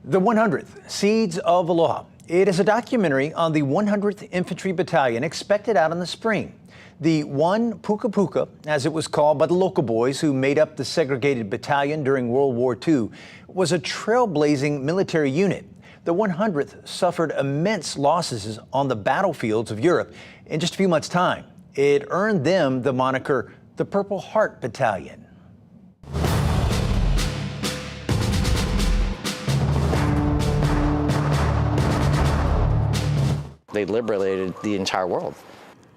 The 100th, Seeds of Aloha. It is a documentary on the 100th Infantry Battalion expected out in the spring. The 1 Puka Puka, as it was called by the local boys who made up the segregated battalion during World War II, was a trailblazing military unit. The 100th suffered immense losses on the battlefields of Europe in just a few months' time. It earned them the moniker the Purple Heart Battalion. They liberated the entire world.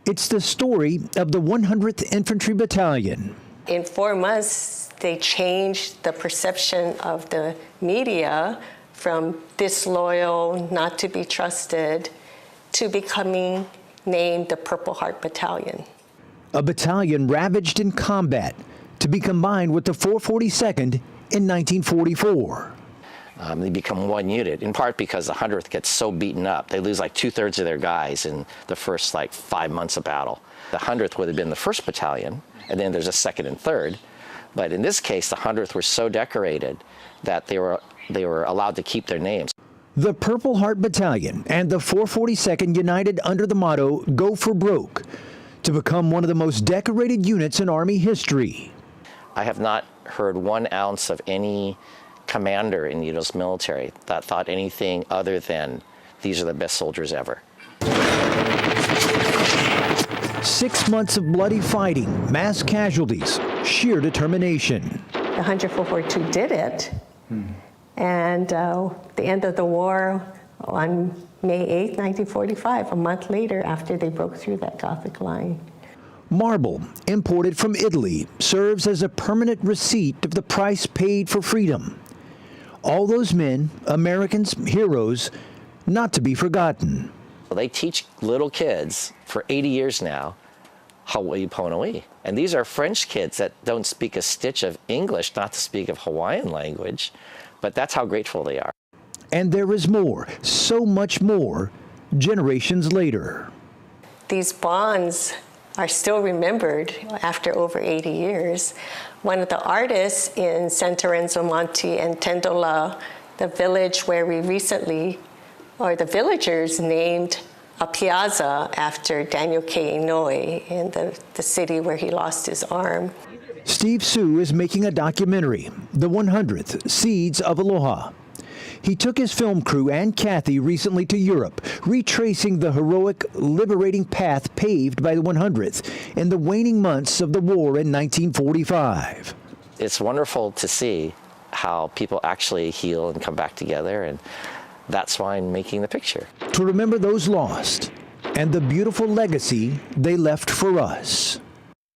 It's the story of the 100th Infantry Battalion. In 4 months, they changed the perception of the media from disloyal, not to be trusted, to becoming named the Purple Heart Battalion. A battalion ravaged in combat to be combined with the 442nd in 1944. They become one unit, in part because the 100th gets so beaten up. They lose like 2/3 of their guys in the first 5 months of battle. The 100th would have been the 1st battalion, and then there's a 2nd and 3rd. But in this case, the 100th were so decorated that they were allowed to keep their names. The Purple Heart Battalion and the 442nd united under the motto, "Go for Broke," to become one of the most decorated units in Army history. I have not heard 1 ounce of any commander in the U.S. military that thought anything other than these are the best soldiers ever. 6 months of bloody fighting, mass casualties, sheer determination. The 100-442 did it, and the end of the war on May 8, 1945, a month later after they broke through that Gothic line. Marble, imported from Italy, serves as a permanent receipt of the price paid for freedom. All those men, Americans, heroes, not to be forgotten. They teach little kids for 80 years now Hawaii Pono'i. And these are French kids that don't speak a stitch of English, not to speak of Hawaiian language, but that's how grateful they are. And there is more, so much more, generations later. These bonds are still remembered after over 80 years. One of the artists in San Terenzo Monte and Tendola, the village where we recently, or the villagers named a piazza after Daniel K. Inouye in the city where he lost his arm. Steve Sue is making a documentary, The 100th, Seeds of Aloha. He took his film crew and Kathy recently to Europe, retracing the heroic, liberating path paved by the 100th in the waning months of the war in 1945. It's wonderful to see how people actually heal and come back together, and that's why I'm making the picture. To remember those lost and the beautiful legacy they left for us.